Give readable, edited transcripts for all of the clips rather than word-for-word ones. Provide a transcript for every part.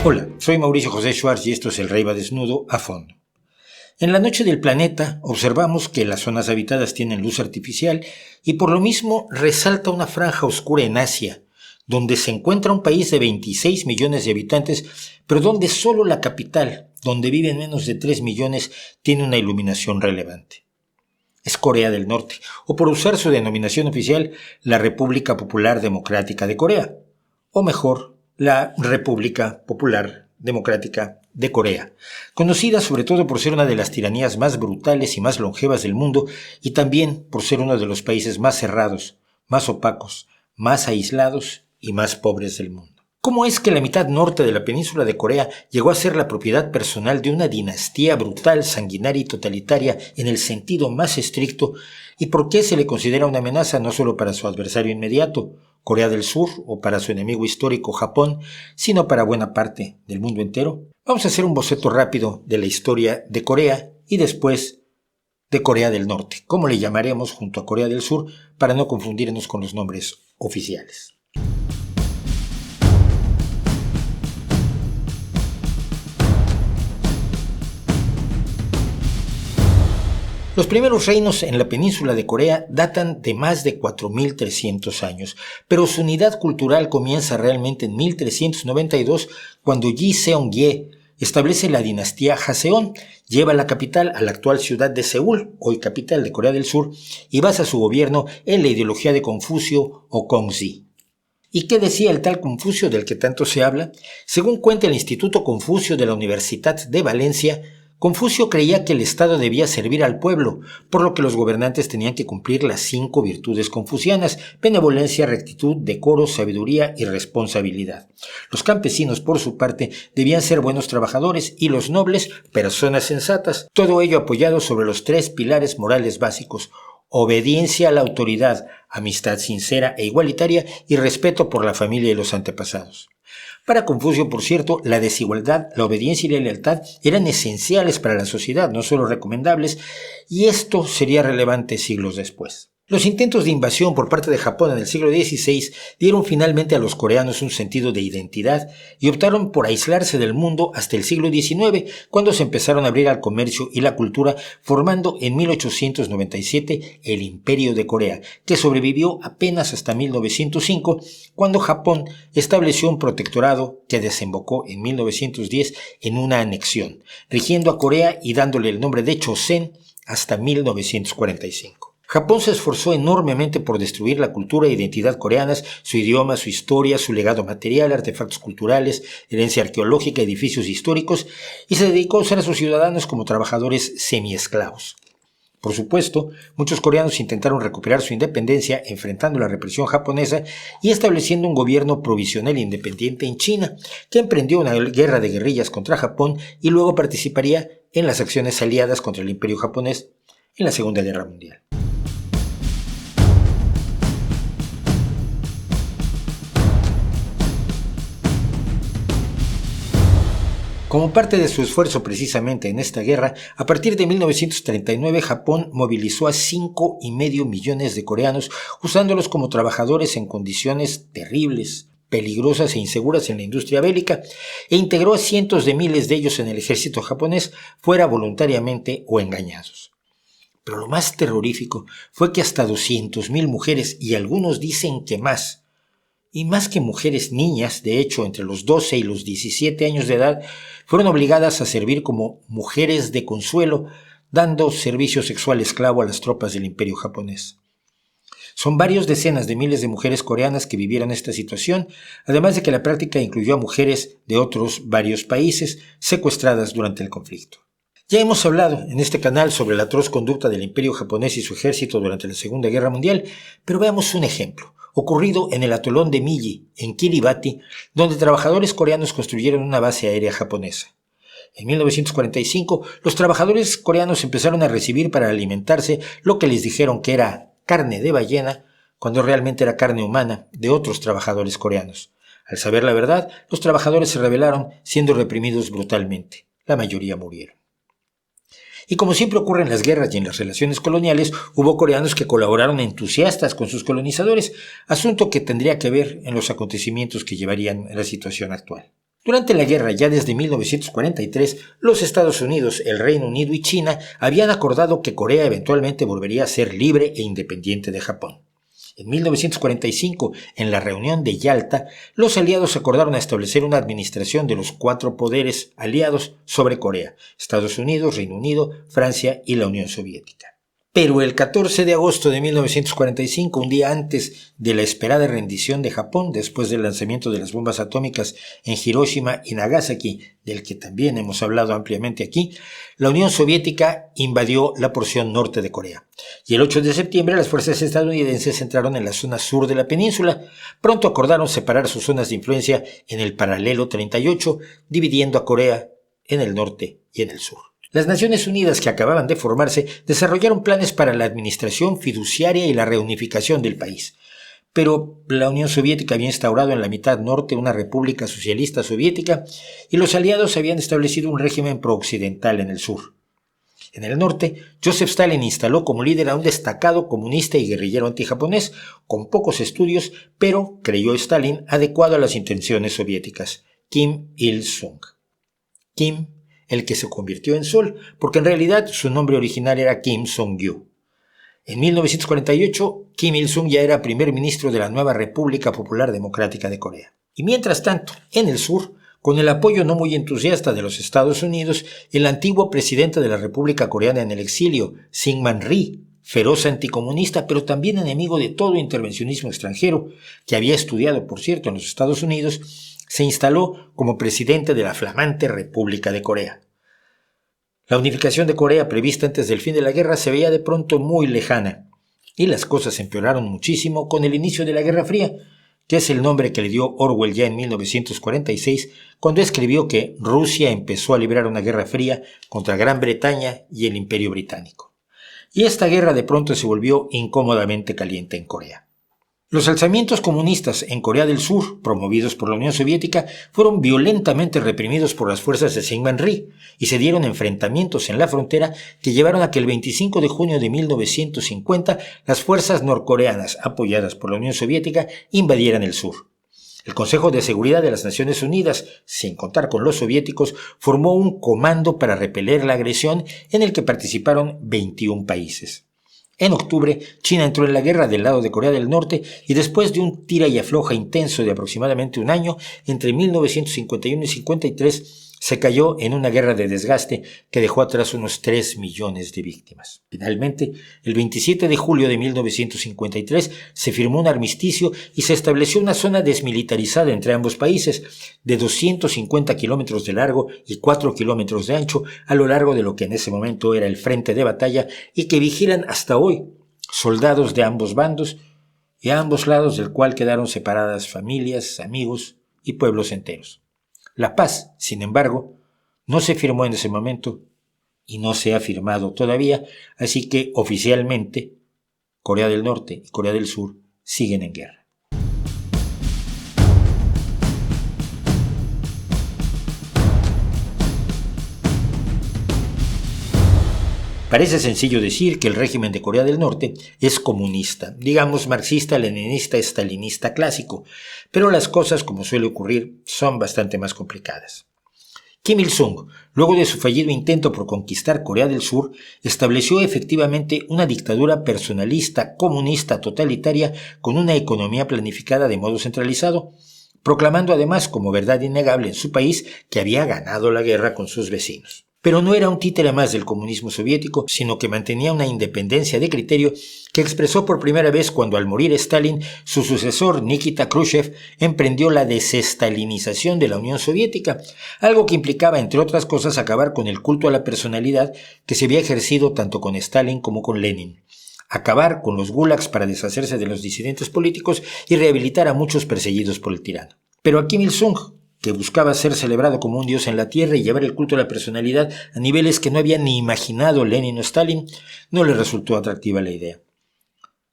Hola, soy Mauricio José Schwartz y esto es El Rey va desnudo a fondo. En la noche del planeta observamos que las zonas habitadas tienen luz artificial y por lo mismo resalta una franja oscura en Asia, donde se encuentra un país de 26 millones de habitantes, pero donde solo la capital, donde viven menos de 3 millones, tiene una iluminación relevante. Es Corea del Norte, o por usar su denominación oficial, la República Popular Democrática de Corea, o mejor, la República Popular Democrática de Corea, conocida sobre todo por ser una de las tiranías más brutales y más longevas del mundo y también por ser uno de los países más cerrados, más opacos, más aislados y más pobres del mundo. ¿Cómo es que la mitad norte de la península de Corea llegó a ser la propiedad personal de una dinastía brutal, sanguinaria y totalitaria en el sentido más estricto? ¿Y por qué se le considera una amenaza no solo para su adversario inmediato, Corea del Sur, o para su enemigo histórico, Japón, sino para buena parte del mundo entero? Vamos a hacer un boceto rápido de la historia de Corea y después de Corea del Norte, como le llamaremos junto a Corea del Sur para no confundirnos con los nombres oficiales. Los primeros reinos en la península de Corea datan de más de 4.300 años, pero su unidad cultural comienza realmente en 1392, cuando Yi Seong-ye establece la dinastía Joseon, lleva la capital a la actual ciudad de Seúl, hoy capital de Corea del Sur, y basa su gobierno en la ideología de Confucio o Kongzi. ¿Y qué decía el tal Confucio del que tanto se habla? Según cuenta el Instituto Confucio de la Universidad de Valencia, Confucio creía que el Estado debía servir al pueblo, por lo que los gobernantes tenían que cumplir las 5 virtudes confucianas: benevolencia, rectitud, decoro, sabiduría y responsabilidad. Los campesinos, por su parte, debían ser buenos trabajadores y los nobles, personas sensatas. Todo ello apoyado sobre los 3 pilares morales básicos: obediencia a la autoridad, amistad sincera e igualitaria y respeto por la familia y los antepasados. Para Confucio, por cierto, la desigualdad, la obediencia y la lealtad eran esenciales para la sociedad, no solo recomendables, y esto sería relevante siglos después. Los intentos de invasión por parte de Japón en el siglo XVI dieron finalmente a los coreanos un sentido de identidad y optaron por aislarse del mundo hasta el siglo XIX, cuando se empezaron a abrir al comercio y la cultura, formando en 1897 el Imperio de Corea, que sobrevivió apenas hasta 1905, cuando Japón estableció un protectorado que desembocó en 1910 en una anexión, rigiendo a Corea y dándole el nombre de Chosen hasta 1945. Japón se esforzó enormemente por destruir la cultura e identidad coreanas, su idioma, su historia, su legado material, artefactos culturales, herencia arqueológica, edificios históricos, y se dedicó a usar a sus ciudadanos como trabajadores semiesclavos. Por supuesto, muchos coreanos intentaron recuperar su independencia enfrentando la represión japonesa y estableciendo un gobierno provisional e independiente en China, que emprendió una guerra de guerrillas contra Japón y luego participaría en las acciones aliadas contra el Imperio japonés en la Segunda Guerra Mundial. Como parte de su esfuerzo precisamente en esta guerra, a partir de 1939 Japón movilizó a 5,5 millones de coreanos, usándolos como trabajadores en condiciones terribles, peligrosas e inseguras en la industria bélica, e integró a cientos de miles de ellos en el ejército japonés, fuera voluntariamente o engañados. Pero lo más terrorífico fue que hasta 200,000 mujeres, y algunos dicen que más, y más que mujeres, niñas, de hecho entre los 12 y los 17 años de edad, fueron obligadas a servir como mujeres de consuelo, dando servicio sexual esclavo a las tropas del Imperio japonés. Son varias decenas de miles de mujeres coreanas que vivieron esta situación, además de que la práctica incluyó a mujeres de otros varios países secuestradas durante el conflicto. Ya hemos hablado en este canal sobre la atroz conducta del Imperio japonés y su ejército durante la Segunda Guerra Mundial, pero veamos un ejemplo, ocurrido en el atolón de Miji, en Kiribati, donde trabajadores coreanos construyeron una base aérea japonesa. En 1945, los trabajadores coreanos empezaron a recibir para alimentarse lo que les dijeron que era carne de ballena, cuando realmente era carne humana de otros trabajadores coreanos. Al saber la verdad, los trabajadores se rebelaron, siendo reprimidos brutalmente. La mayoría murieron. Y como siempre ocurre en las guerras y en las relaciones coloniales, hubo coreanos que colaboraron entusiastas con sus colonizadores, asunto que tendría que ver en los acontecimientos que llevarían a la situación actual. Durante la guerra, ya desde 1943, los Estados Unidos, el Reino Unido y China habían acordado que Corea eventualmente volvería a ser libre e independiente de Japón. En 1945, en la reunión de Yalta, los aliados acordaron establecer una administración de los 4 poderes aliados sobre Corea: Estados Unidos, Reino Unido, Francia y la Unión Soviética. Pero el 14 de agosto de 1945, un día antes de la esperada rendición de Japón después del lanzamiento de las bombas atómicas en Hiroshima y Nagasaki, del que también hemos hablado ampliamente aquí, la Unión Soviética invadió la porción norte de Corea. Y el 8 de septiembre las fuerzas estadounidenses entraron en la zona sur de la península. Pronto acordaron separar sus zonas de influencia en el paralelo 38, dividiendo a Corea en el norte y en el sur. Las Naciones Unidas, que acababan de formarse, desarrollaron planes para la administración fiduciaria y la reunificación del país. Pero la Unión Soviética había instaurado en la mitad norte una república socialista soviética y los aliados habían establecido un régimen prooccidental en el sur. En el norte, Joseph Stalin instaló como líder a un destacado comunista y guerrillero antijaponés con pocos estudios, pero, creyó Stalin, adecuado a las intenciones soviéticas: Kim Il-sung. Kim, el que se convirtió en Sol, porque en realidad su nombre original era Kim Song-gyu. En 1948, Kim Il-sung ya era primer ministro de la nueva República Popular Democrática de Corea. Y mientras tanto, en el sur, con el apoyo no muy entusiasta de los Estados Unidos, el antiguo presidente de la República Coreana en el exilio, Syngman Rhee, feroz anticomunista, pero también enemigo de todo intervencionismo extranjero, que había estudiado, por cierto, en los Estados Unidos, se instaló como presidente de la flamante República de Corea. La unificación de Corea, prevista antes del fin de la guerra, se veía de pronto muy lejana, y las cosas empeoraron muchísimo con el inicio de la Guerra Fría, que es el nombre que le dio Orwell ya en 1946, cuando escribió que Rusia empezó a librar una guerra fría contra Gran Bretaña y el Imperio Británico. Y esta guerra de pronto se volvió incómodamente caliente en Corea. Los alzamientos comunistas en Corea del Sur, promovidos por la Unión Soviética, fueron violentamente reprimidos por las fuerzas de Syngman Rhee y se dieron enfrentamientos en la frontera que llevaron a que el 25 de junio de 1950 las fuerzas norcoreanas, apoyadas por la Unión Soviética, invadieran el sur. El Consejo de Seguridad de las Naciones Unidas, sin contar con los soviéticos, formó un comando para repeler la agresión en el que participaron 21 países. En octubre, China entró en la guerra del lado de Corea del Norte y después de un tira y afloja intenso de aproximadamente un año, entre 1951 y 53, se cayó en una guerra de desgaste que dejó atrás unos 3 millones de víctimas. Finalmente, el 27 de julio de 1953 se firmó un armisticio y se estableció una zona desmilitarizada entre ambos países de 250 kilómetros de largo y 4 kilómetros de ancho a lo largo de lo que en ese momento era el frente de batalla y que vigilan hasta hoy soldados de ambos bandos y a ambos lados del cual quedaron separadas familias, amigos y pueblos enteros. La paz, sin embargo, no se firmó en ese momento y no se ha firmado todavía, así que oficialmente Corea del Norte y Corea del Sur siguen en guerra. Parece sencillo decir que el régimen de Corea del Norte es comunista, digamos marxista, leninista, estalinista clásico, pero las cosas, como suele ocurrir, son bastante más complicadas. Kim Il-sung, luego de su fallido intento por conquistar Corea del Sur, estableció efectivamente una dictadura personalista, comunista, totalitaria, con una economía planificada de modo centralizado, proclamando además como verdad innegable en su país que había ganado la guerra con sus vecinos. Pero no era un títere más del comunismo soviético, sino que mantenía una independencia de criterio que expresó por primera vez cuando al morir Stalin, su sucesor Nikita Khrushchev emprendió la desestalinización de la Unión Soviética, algo que implicaba, entre otras cosas, acabar con el culto a la personalidad que se había ejercido tanto con Stalin como con Lenin, acabar con los gulags para deshacerse de los disidentes políticos y rehabilitar a muchos perseguidos por el tirano. Pero a Kim Il-sung, que buscaba ser celebrado como un dios en la tierra y llevar el culto a la personalidad a niveles que no había ni imaginado Lenin o Stalin, no le resultó atractiva la idea.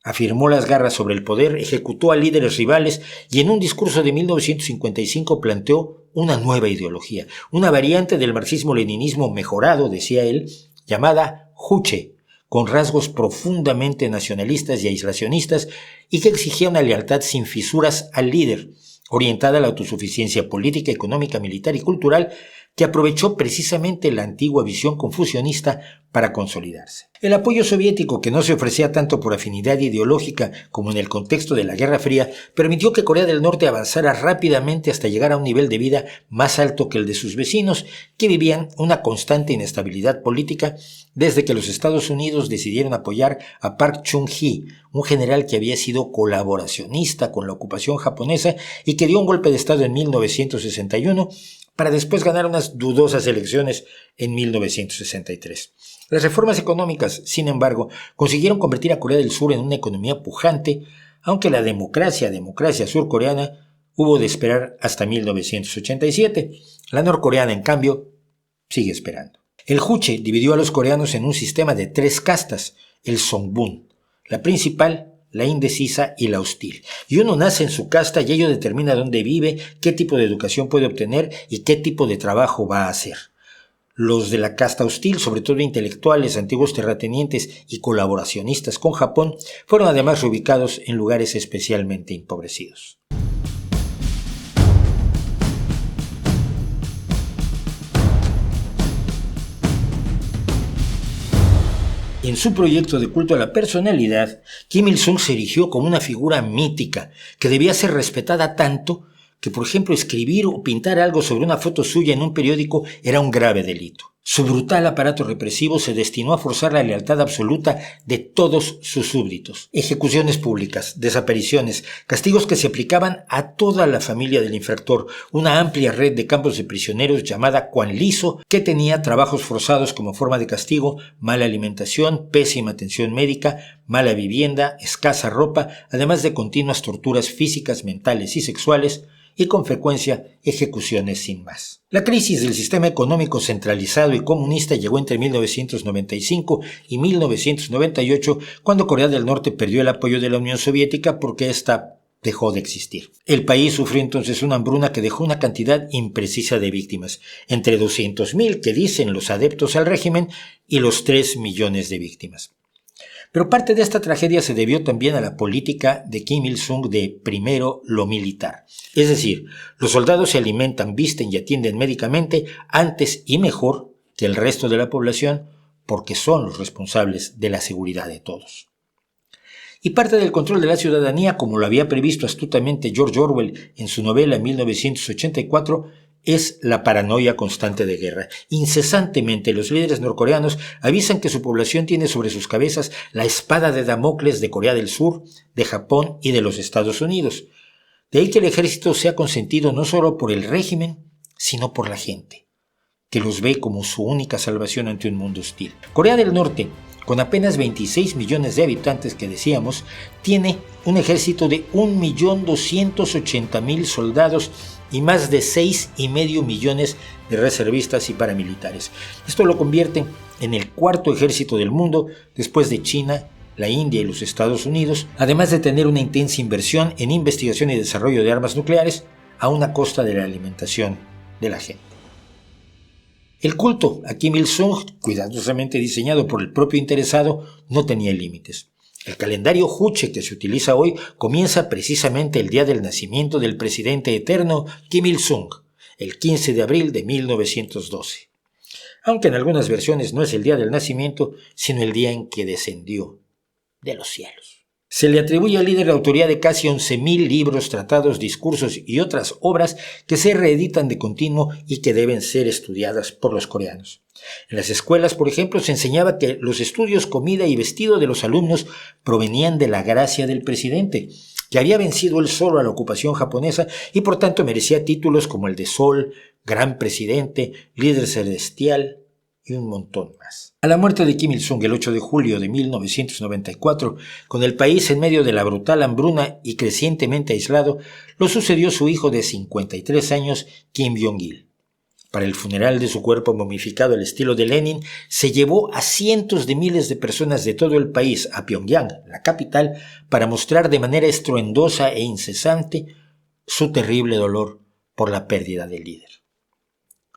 Afirmó las garras sobre el poder, ejecutó a líderes rivales y en un discurso de 1955 planteó una nueva ideología, una variante del marxismo-leninismo mejorado, decía él, llamada Juche, con rasgos profundamente nacionalistas y aislacionistas y que exigía una lealtad sin fisuras al líder, orientada a la autosuficiencia política, económica, militar y cultural, que aprovechó precisamente la antigua visión confucionista para consolidarse. El apoyo soviético, que no se ofrecía tanto por afinidad ideológica como en el contexto de la Guerra Fría, permitió que Corea del Norte avanzara rápidamente hasta llegar a un nivel de vida más alto que el de sus vecinos, que vivían una constante inestabilidad política desde que los Estados Unidos decidieron apoyar a Park Chung-hee, un general que había sido colaboracionista con la ocupación japonesa y que dio un golpe de Estado en 1961 para después ganar unas dudosas elecciones en 1963. Las reformas económicas, sin embargo, consiguieron convertir a Corea del Sur en una economía pujante, aunque la democracia surcoreana hubo de esperar hasta 1987. La norcoreana, en cambio, sigue esperando. El Juche dividió a los coreanos en un sistema de 3 castas, el Songbun, la principal, la indecisa y la hostil. Y uno nace en su casta y ello determina dónde vive, qué tipo de educación puede obtener y qué tipo de trabajo va a hacer. Los de la casta hostil, sobre todo intelectuales, antiguos terratenientes y colaboracionistas con Japón, fueron además reubicados en lugares especialmente empobrecidos. En su proyecto de culto a la personalidad, Kim Il-sung se erigió como una figura mítica que debía ser respetada tanto que, por ejemplo, escribir o pintar algo sobre una foto suya en un periódico era un grave delito. Su brutal aparato represivo se destinó a forzar la lealtad absoluta de todos sus súbditos. Ejecuciones públicas, desapariciones, castigos que se aplicaban a toda la familia del infractor, una amplia red de campos de prisioneros llamada Kwanliso, que tenía trabajos forzados como forma de castigo, mala alimentación, pésima atención médica, mala vivienda, escasa ropa, además de continuas torturas físicas, mentales y sexuales, y con frecuencia ejecuciones sin más. La crisis del sistema económico centralizado y comunista llegó entre 1995 y 1998, cuando Corea del Norte perdió el apoyo de la Unión Soviética porque ésta dejó de existir. El país sufrió entonces una hambruna que dejó una cantidad imprecisa de víctimas, entre 200.000 que dicen los adeptos al régimen y los 3 millones de víctimas. Pero parte de esta tragedia se debió también a la política de Kim Il-sung de primero lo militar. Es decir, los soldados se alimentan, visten y atienden médicamente antes y mejor que el resto de la población porque son los responsables de la seguridad de todos. Y parte del control de la ciudadanía, como lo había previsto astutamente George Orwell en su novela 1984, es la paranoia constante de guerra. Incesantemente los líderes norcoreanos avisan que su población tiene sobre sus cabezas la espada de Damocles de Corea del Sur, de Japón y de los Estados Unidos. De ahí que el ejército sea consentido no solo por el régimen, sino por la gente, que los ve como su única salvación ante un mundo hostil. Corea del Norte, con apenas 26 millones de habitantes que decíamos, tiene un ejército de 1.280.000 soldados y más de 6,5 millones de reservistas y paramilitares. Esto lo convierte en el 4º ejército del mundo después de China, la India y los Estados Unidos, además de tener una intensa inversión en investigación y desarrollo de armas nucleares a una costa de la alimentación de la gente. El culto a Kim Il-sung, cuidadosamente diseñado por el propio interesado, no tenía límites. El calendario Juche que se utiliza hoy comienza precisamente el día del nacimiento del presidente eterno Kim Il-sung, el 15 de abril de 1912. Aunque en algunas versiones no es el día del nacimiento, sino el día en que descendió de los cielos. Se le atribuye al líder la autoría de casi 11.000 libros, tratados, discursos y otras obras que se reeditan de continuo y que deben ser estudiadas por los coreanos. En las escuelas, por ejemplo, se enseñaba que los estudios, comida y vestido de los alumnos provenían de la gracia del presidente, que había vencido él solo a la ocupación japonesa y por tanto merecía títulos como el de Sol, Gran Presidente, Líder Celestial y un montón más. A la muerte de Kim Il-sung el 8 de julio de 1994, con el país en medio de la brutal hambruna y crecientemente aislado, lo sucedió su hijo de 53 años, Kim Jong-il. Para el funeral de su cuerpo momificado al estilo de Lenin, se llevó a cientos de miles de personas de todo el país a Pyongyang, la capital, para mostrar de manera estruendosa e incesante su terrible dolor por la pérdida del líder.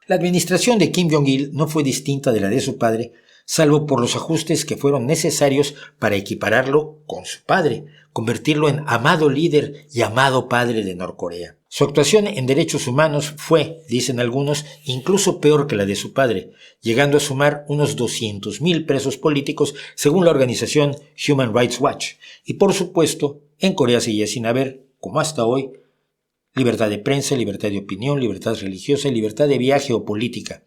La administración de Kim Jong-il no fue distinta de la de su padre, salvo por los ajustes que fueron necesarios para equipararlo con su padre, convertirlo en amado líder y amado padre de Norcorea. Su actuación en derechos humanos fue, dicen algunos, incluso peor que la de su padre, llegando a sumar unos 200.000 presos políticos según la organización Human Rights Watch. Y por supuesto, en Corea seguía sin haber, como hasta hoy, libertad de prensa, libertad de opinión, libertad religiosa, libertad de viaje o política.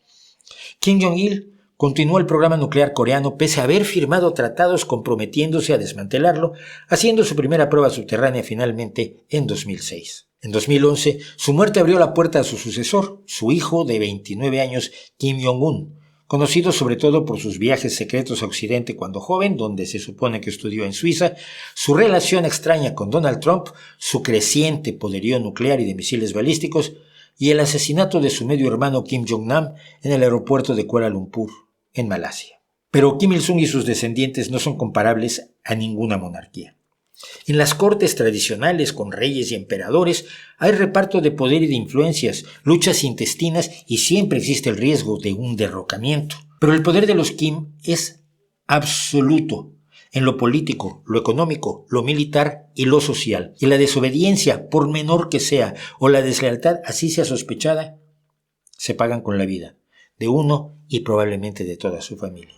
Kim Jong-il continuó el programa nuclear coreano pese a haber firmado tratados comprometiéndose a desmantelarlo, haciendo su primera prueba subterránea finalmente en 2006. En 2011, su muerte abrió la puerta a su sucesor, su hijo de 29 años, Kim Jong-un, conocido sobre todo por sus viajes secretos a Occidente cuando joven, donde se supone que estudió en Suiza, su relación extraña con Donald Trump, su creciente poderío nuclear y de misiles balísticos, y el asesinato de su medio hermano Kim Jong-nam en el aeropuerto de Kuala Lumpur, en Malasia. Pero Kim Il-sung y sus descendientes no son comparables a ninguna monarquía. En las cortes tradicionales con reyes y emperadores hay reparto de poder y de influencias, luchas intestinas y siempre existe el riesgo de un derrocamiento. Pero el poder de los Kim es absoluto en lo político, lo económico, lo militar y lo social. Y la desobediencia, por menor que sea, o la deslealtad, así sea sospechada, se pagan con la vida de uno y probablemente de toda su familia.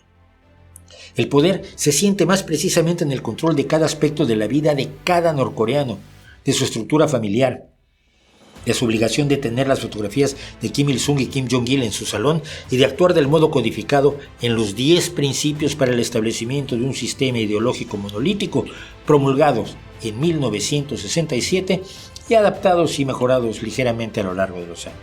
El poder se siente más precisamente en el control de cada aspecto de la vida de cada norcoreano, de su estructura familiar, de su obligación de tener las fotografías de Kim Il-sung y Kim Jong-il en su salón y de actuar del modo codificado en los 10 principios para el establecimiento de un sistema ideológico monolítico promulgados en 1967 y adaptados y mejorados ligeramente a lo largo de los años.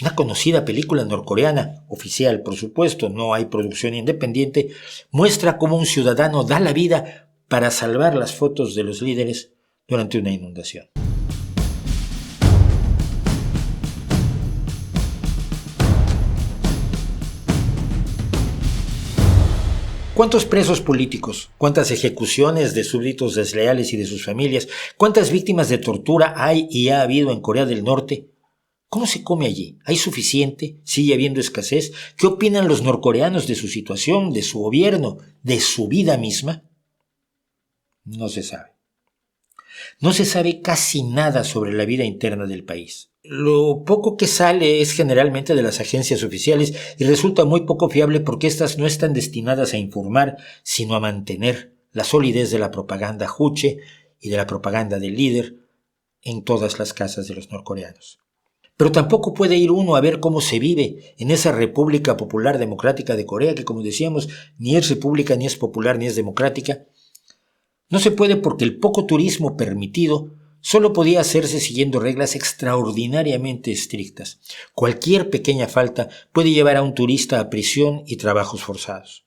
Una conocida película norcoreana, oficial por supuesto, no hay producción independiente, muestra cómo un ciudadano da la vida para salvar las fotos de los líderes durante una inundación. ¿Cuántos presos políticos? ¿Cuántas ejecuciones de súbditos desleales y de sus familias? ¿Cuántas víctimas de tortura hay y ha habido en Corea del Norte? ¿Cómo se come allí? ¿Hay suficiente? ¿Sigue habiendo escasez? ¿Qué opinan los norcoreanos de su situación, de su gobierno, de su vida misma? No se sabe. No se sabe casi nada sobre la vida interna del país. Lo poco que sale es generalmente de las agencias oficiales y resulta muy poco fiable porque éstas no están destinadas a informar, sino a mantener la solidez de la propaganda juche y de la propaganda del líder en todas las casas de los norcoreanos. Pero tampoco puede ir uno a ver cómo se vive en esa República Popular Democrática de Corea, que como decíamos, ni es república, ni es popular, ni es democrática. No se puede porque el poco turismo permitido solo podía hacerse siguiendo reglas extraordinariamente estrictas. Cualquier pequeña falta puede llevar a un turista a prisión y trabajos forzados.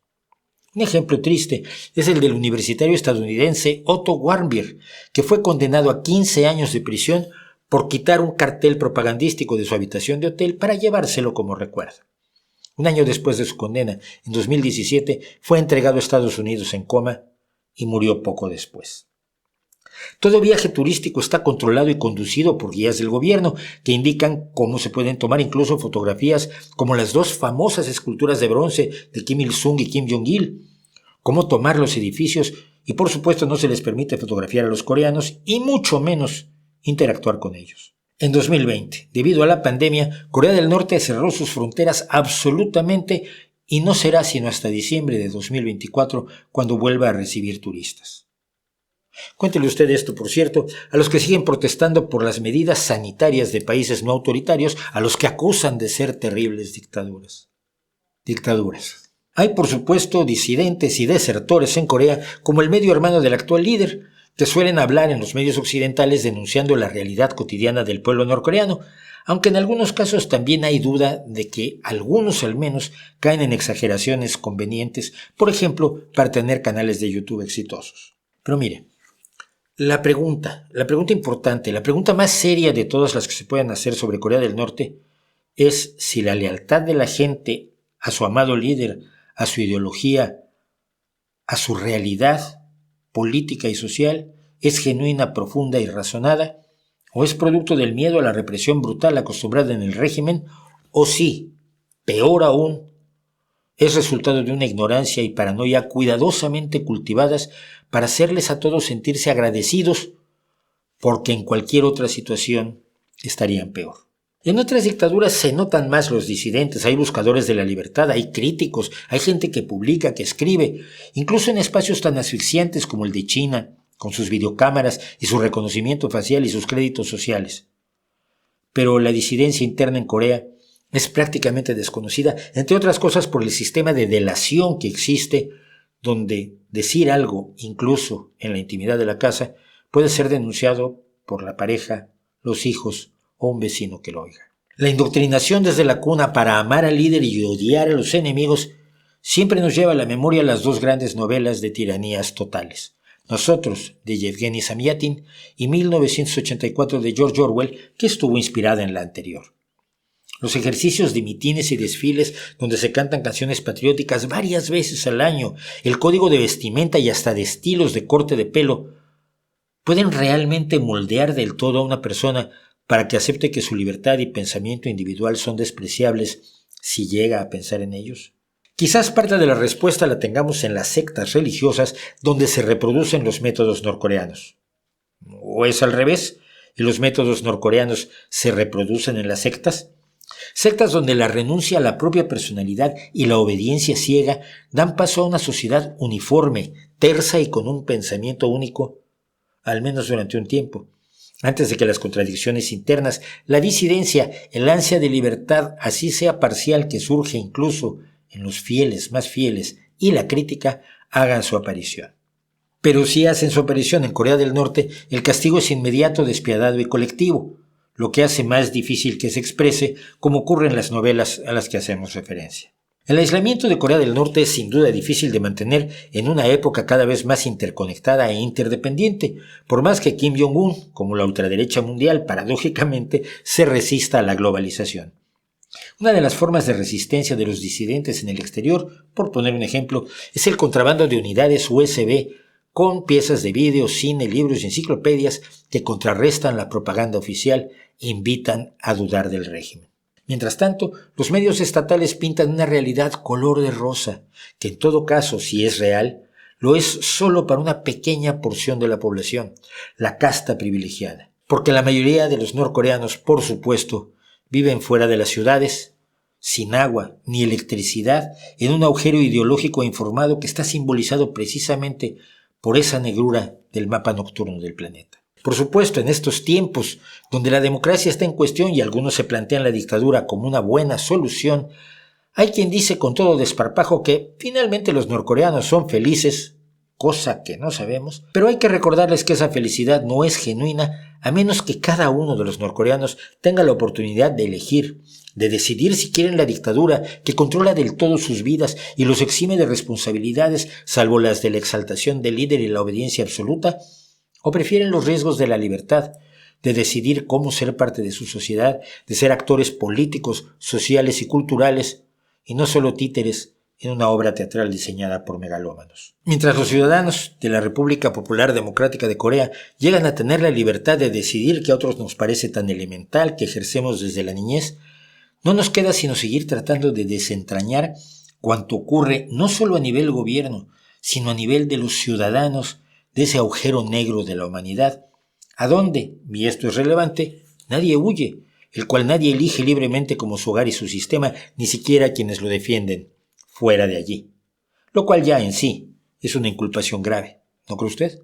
Un ejemplo triste es el del universitario estadounidense Otto Warmbier, que fue condenado a 15 años de prisión por quitar un cartel propagandístico de su habitación de hotel para llevárselo como recuerdo. Un año después de su condena, en 2017, fue entregado a Estados Unidos en coma y murió poco después. Todo viaje turístico está controlado y conducido por guías del gobierno que indican cómo se pueden tomar incluso fotografías como las 2 famosas esculturas de bronce de Kim Il-sung y Kim Jong-il, cómo tomar los edificios y por supuesto no se les permite fotografiar a los coreanos y mucho menos interactuar con ellos. En 2020, debido a la pandemia, Corea del Norte cerró sus fronteras absolutamente y no será sino hasta diciembre de 2024 cuando vuelva a recibir turistas. Cuéntele usted esto, por cierto, a los que siguen protestando por las medidas sanitarias de países no autoritarios, a los que acusan de ser terribles dictaduras. Hay, por supuesto, disidentes y desertores en Corea, como el medio hermano del actual líder, que suelen hablar en los medios occidentales denunciando la realidad cotidiana del pueblo norcoreano, aunque en algunos casos también hay duda de que algunos al menos caen en exageraciones convenientes, por ejemplo, para tener canales de YouTube exitosos. Pero mire, La pregunta importante, la pregunta más seria de todas las que se pueden hacer sobre Corea del Norte es si la lealtad de la gente a su amado líder, a su ideología, a su realidad política y social es genuina, profunda y razonada, o es producto del miedo a la represión brutal acostumbrada en el régimen, o si, peor aún, es resultado de una ignorancia y paranoia cuidadosamente cultivadas para hacerles a todos sentirse agradecidos porque en cualquier otra situación estarían peor. En otras dictaduras se notan más los disidentes, hay buscadores de la libertad, hay críticos, hay gente que publica, que escribe, incluso en espacios tan asfixiantes como el de China, con sus videocámaras y su reconocimiento facial y sus créditos sociales. Pero la disidencia interna en Corea es prácticamente desconocida, entre otras cosas por el sistema de delación que existe, donde decir algo, incluso en la intimidad de la casa, puede ser denunciado por la pareja, los hijos o un vecino que lo oiga. La indoctrinación desde la cuna para amar al líder y odiar a los enemigos siempre nos lleva a la memoria las dos grandes novelas de tiranías totales. Nosotros, de Yevgeny Zamyatin, y 1984 de George Orwell, que estuvo inspirada en la anterior. Los ejercicios de mitines y desfiles donde se cantan canciones patrióticas varias veces al año, el código de vestimenta y hasta de estilos de corte de pelo, pueden realmente moldear del todo a una persona para que acepte que su libertad y pensamiento individual son despreciables si llega a pensar en ellos. Quizás parte de la respuesta la tengamos en las sectas religiosas donde se reproducen los métodos norcoreanos. ¿O es al revés? ¿Y los métodos norcoreanos se reproducen en las sectas? Sectas donde la renuncia a la propia personalidad y la obediencia ciega dan paso a una sociedad uniforme, tersa y con un pensamiento único, al menos durante un tiempo, antes de que las contradicciones internas, la disidencia, el ansia de libertad, así sea parcial que surge incluso en los fieles más fieles y la crítica, hagan su aparición. Pero si hacen su aparición en Corea del Norte, el castigo es inmediato, despiadado y colectivo, lo que hace más difícil que se exprese, como ocurre en las novelas a las que hacemos referencia. El aislamiento de Corea del Norte es sin duda difícil de mantener en una época cada vez más interconectada e interdependiente, por más que Kim Jong-un, como la ultraderecha mundial, paradójicamente, se resista a la globalización. Una de las formas de resistencia de los disidentes en el exterior, por poner un ejemplo, es el contrabando de unidades USB con piezas de vídeo, cine, libros y enciclopedias que contrarrestan la propaganda oficial e invitan a dudar del régimen. Mientras tanto, los medios estatales pintan una realidad color de rosa, que en todo caso, si es real, lo es solo para una pequeña porción de la población, la casta privilegiada. Porque la mayoría de los norcoreanos, por supuesto, viven fuera de las ciudades, sin agua ni electricidad, en un agujero ideológico e informado que está simbolizado precisamente por esa negrura del mapa nocturno del planeta. Por supuesto, en estos tiempos, donde la democracia está en cuestión y algunos se plantean la dictadura como una buena solución, hay quien dice con todo desparpajo que finalmente los norcoreanos son felices, cosa que no sabemos, pero hay que recordarles que esa felicidad no es genuina a menos que cada uno de los norcoreanos tenga la oportunidad de elegir, de decidir si quieren la dictadura que controla del todo sus vidas y los exime de responsabilidades salvo las de la exaltación del líder y la obediencia absoluta, o prefieren los riesgos de la libertad, de decidir cómo ser parte de su sociedad, de ser actores políticos, sociales y culturales, y no solo títeres en una obra teatral diseñada por megalómanos. Mientras los ciudadanos de la República Popular Democrática de Corea llegan a tener la libertad de decidir que a otros nos parece tan elemental que ejercemos desde la niñez, no nos queda sino seguir tratando de desentrañar cuanto ocurre no solo a nivel gobierno, sino a nivel de los ciudadanos de ese agujero negro de la humanidad, a donde, y esto es relevante, nadie huye, el cual nadie elige libremente como su hogar y su sistema, ni siquiera quienes lo defienden, fuera de allí. Lo cual ya en sí es una inculpación grave, ¿no cree usted?